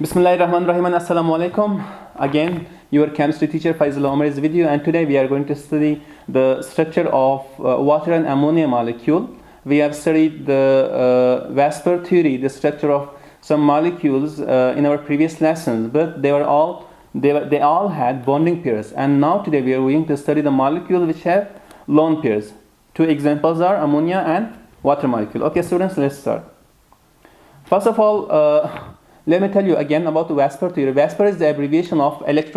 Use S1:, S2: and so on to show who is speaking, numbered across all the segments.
S1: Bismillahirrahmanirrahim and Assalamu alaikum. Again, your chemistry teacher Faisal Omar's video, and today we are going to study the structure of water and ammonia molecule. We have studied the Vapor theory, the structure of some molecules in our previous lessons, but they all had bonding pairs. And now today we are going to study the molecule which have lone pairs. Two examples are ammonia and water molecule. Okay, students, let's start. First of all, let me tell you again about the Vapor theory. Vapor is the abbreviation of valence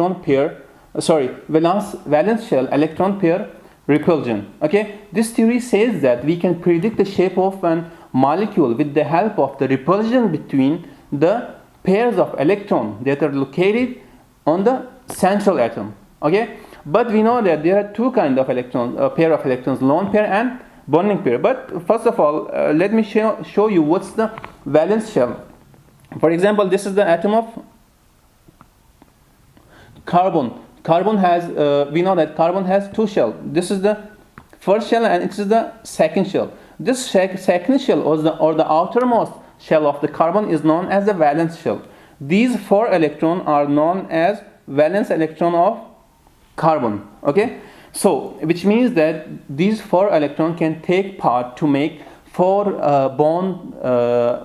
S1: shell electron pair repulsion. Okay, this theory says that we can predict the shape of an molecule with the help of the repulsion between the pairs of electrons that are located on the central atom. Okay, but we know that there are two kinds of electrons, a pair of electrons, lone pair and bonding pair. But first of all, let me show you what's the valence shell. For example, this is the atom of carbon. Carbon has, we know that carbon has two shells. This is the first shell and it is the second shell. This second shell or the outermost shell of the carbon is known as the valence shell. These four electrons are known as valence electron of carbon. Okay, so which means that these four electrons can take part to make four bond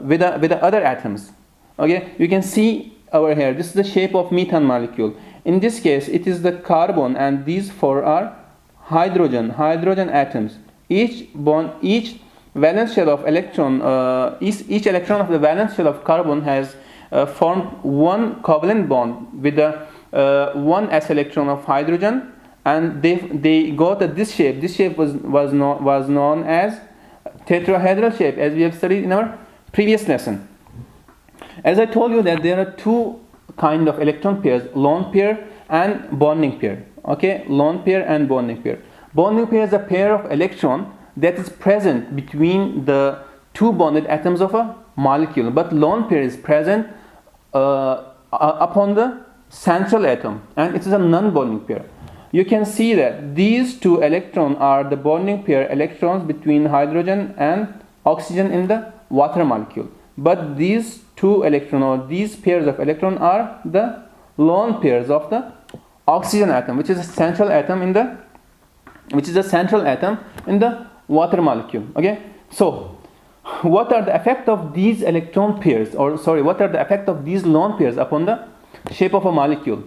S1: with the other atoms. Okay, you can see over here, this is the shape of methane molecule. In this case, it is the carbon and these four are hydrogen atoms. Each valence shell of electron, each electron of the valence shell of carbon has formed one covalent bond with the one s electron of hydrogen, and they got this shape. This shape was known as tetrahedral shape, as we have studied in our previous lesson. As I told you that there are two kind of electron pairs, lone pair and bonding pair. Okay, lone pair and bonding pair. Bonding pair is a pair of electron that is present between the two bonded atoms of a molecule, but lone pair is present upon the central atom, and it is a non-bonding pair. You can see that these two electrons are the bonding pair electrons between hydrogen and oxygen in the water molecule. But these two electrons or these pairs of electrons are the lone pairs of the oxygen atom, which is a central atom in the water molecule. Okay, so what are the effect of these electron pairs, what are the effect of these lone pairs upon the shape of a molecule?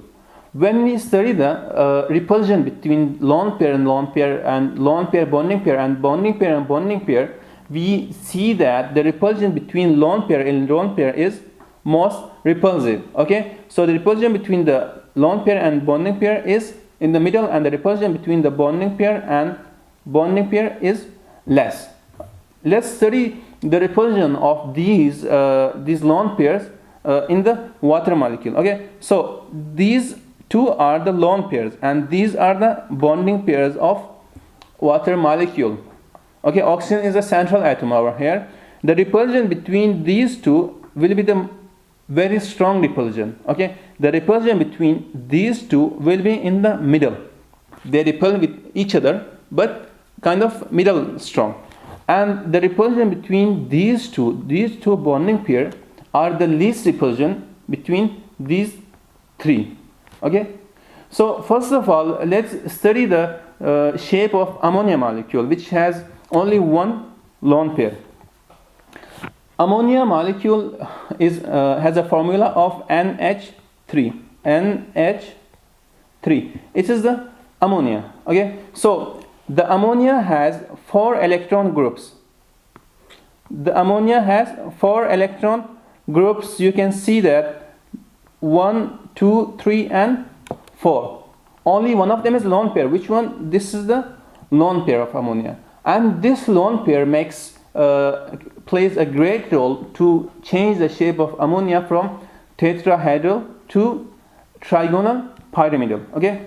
S1: When we study the repulsion between lone pair and lone pair and lone pair bonding pair and bonding pair and bonding pair, we see that the repulsion between lone pair and lone pair is most repulsive. Okay, so the repulsion between the lone pair and bonding pair is in the middle, and the repulsion between the bonding pair and bonding pair is less. Let's study the repulsion of these lone pairs in the water molecule. Okay, so these two are the lone pairs and these are the bonding pairs of water molecule. Okay, oxygen is a central atom over here. The repulsion between these two will be the very strong repulsion. Okay, the repulsion between these two will be in the middle. They repel with each other, but kind of middle strong. And the repulsion between these two bonding pair are the least repulsion between these three. Okay, so first of all, let's study the shape of ammonia molecule, which has only one lone pair. Ammonia molecule has a formula of NH3. It is the ammonia. Okay, so the ammonia has 4 electron groups. The ammonia has 4 electron groups. You can see that 1, 2, 3, and 4. Only one of them is lone pair. Which one? This is the lone pair of ammonia. And this lone pair plays a great role to change the shape of ammonia from tetrahedral to trigonal pyramidal. Okay,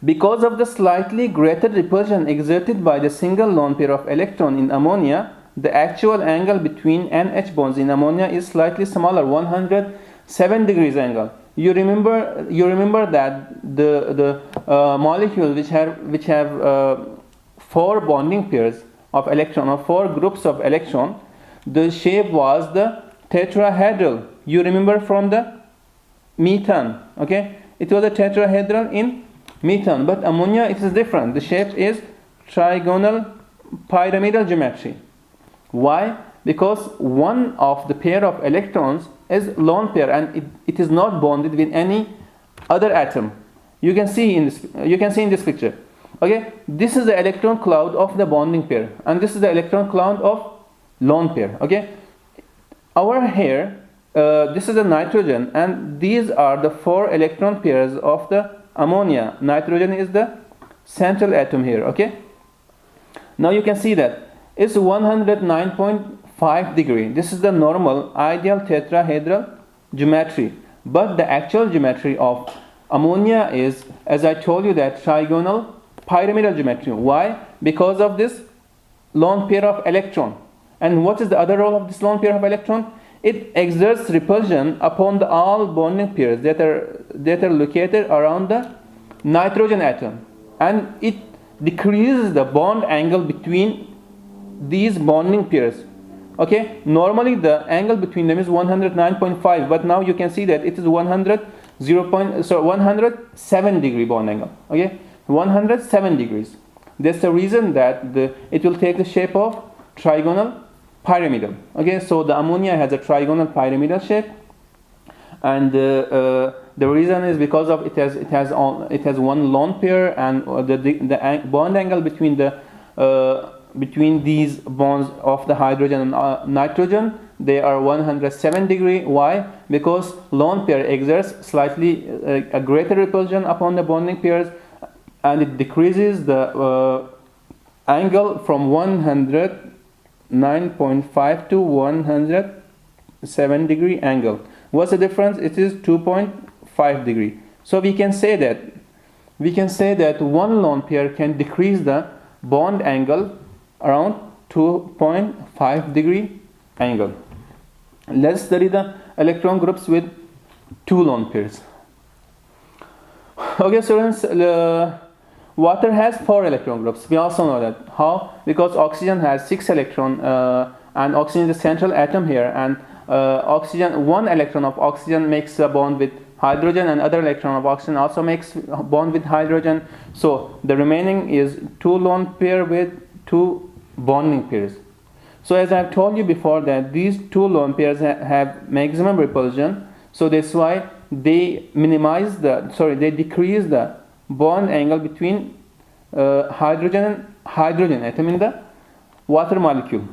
S1: because of the slightly greater repulsion exerted by the single lone pair of electron in ammonia, the actual angle between NH bonds in ammonia is slightly smaller, 107 degrees angle. You remember that the molecules which have 4 bonding pairs of electron or 4 groups of electron, the shape was the tetrahedral You remember from the methane, okay? It was a tetrahedral in methane, but ammonia, it is different. The shape is trigonal pyramidal geometry. Why? Because one of the pair of electrons is lone pair, and it is not bonded with any other atom. You can see in this picture. Okay, this is the electron cloud of the bonding pair, and this is the electron cloud of lone pair. Okay, our here, this is the nitrogen, and these are the 4 electron pairs of the ammonia. Nitrogen is the central atom here. Okay, now you can see that it's 109.5 degree. This is the normal ideal tetrahedral geometry, but the actual geometry of ammonia is, as I told you, that trigonal pyramidal geometry. Why? Because of this lone pair of electron. And what is the other role of this lone pair of electron? It exerts repulsion upon the all bonding pairs that are located around the nitrogen atom, and it decreases the bond angle between these bonding pairs. Okay, normally the angle between them is 109.5, but now you can see that it is 107 degree bond angle. Okay, 107 degrees. That's the reason that it will take the shape of trigonal pyramidal. Okay, so the ammonia has a trigonal pyramidal shape, and the reason is because of it has one lone pair, and the bond angle between these bonds of the hydrogen and nitrogen, they are 107 degree. Why? Because lone pair exerts slightly a greater repulsion upon the bonding pairs, and it decreases the angle from 109.5 to 107 degree angle. What's the difference? It is 2.5 degree. So we can say that one lone pair can decrease the bond angle around 2.5 degree angle. Let's study the electron groups with 2 lone pairs. Okay, students, water has 4 electron groups. We also know that. How? Because oxygen has 6 electrons, and oxygen is the central atom here, and one electron of oxygen makes a bond with hydrogen, and other electron of oxygen also makes a bond with hydrogen. So the remaining is 2 lone pair with 2 bonding pairs. So as I've told you before, that these 2 lone pairs have maximum repulsion, so that's why they decrease the bond angle between hydrogen and hydrogen atom in the water molecule.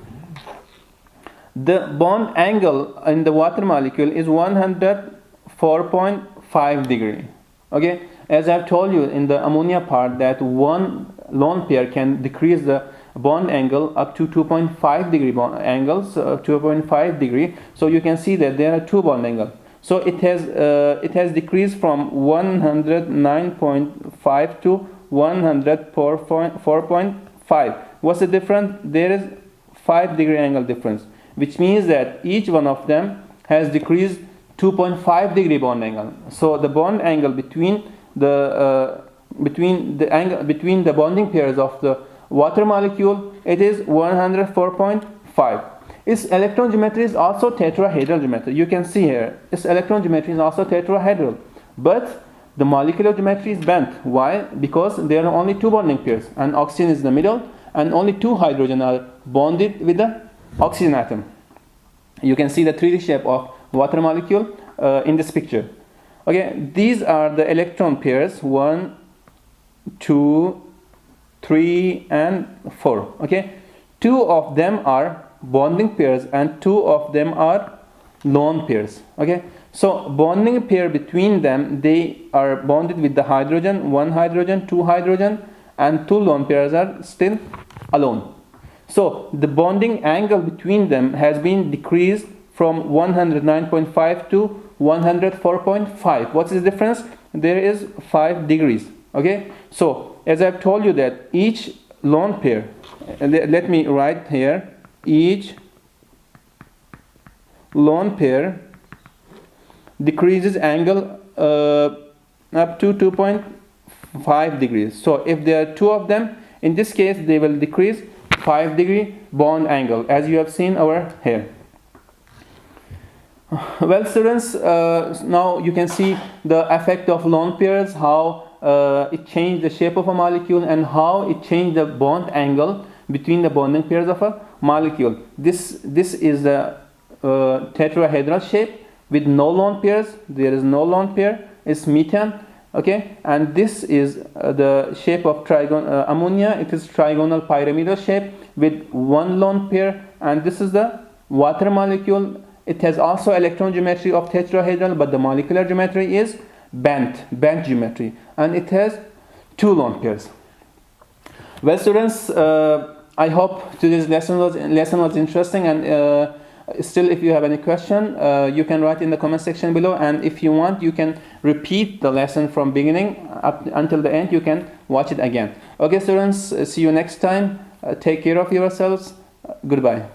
S1: The bond angle in the water molecule is 104.5 degree. Okay, as I've told you in the ammonia part, that one lone pair can decrease the bond angle up to 2.5 degree bond angles, 2.5 degree. So you can see that there are 2 bond angles. So it has decreased from 109.5 to 104.5. What's the difference? There is 5 degree angle difference, which means that each one of them has decreased 2.5 degree bond angle. So the bond angle between the bonding pairs of the water molecule, it is 104.5. Its electron geometry is also tetrahedral geometry. You can see here, its electron geometry is also tetrahedral, but the molecular geometry is bent. Why? Because there are only 2 bonding pairs, and oxygen is in the middle, and only 2 hydrogen are bonded with the oxygen atom. You can see the 3D shape of water molecule in this picture. Okay, these are the electron pairs: 1, 2, 3, and 4. Okay, 2 of them are bonding pairs, and 2 of them are lone pairs. Okay, so bonding pair between them, they are bonded with the hydrogen, 1 hydrogen, 2 hydrogen, and 2 lone pairs are still alone. So the bonding angle between them has been decreased from 109.5 to 104.5. What's the difference? There is 5 degrees. Okay, so as I've told you that each lone pair, let me write here, each lone pair decreases angle up to 2.5 degrees. So if there are 2 of them, in this case they will decrease 5 degree bond angle, as you have seen over here. Well, students, now you can see the effect of lone pairs, how it changed the shape of a molecule and how it changed the bond angle between the bonding pairs of a molecule. This is the tetrahedral shape with no lone pairs. There is no lone pair. It's methane. Okay, and this is the shape of ammonia. It is trigonal pyramidal shape with one lone pair, and this is the water molecule. It has also electron geometry of tetrahedral, but the molecular geometry is bent geometry, and it has two lone pairs. Well, students, I hope today's lesson was interesting, and still, if you have any question, you can write in the comment section below, and if you want, you can repeat the lesson from beginning up until the end. You can watch it again. Okay, students, see you next time. Take care of yourselves. Goodbye.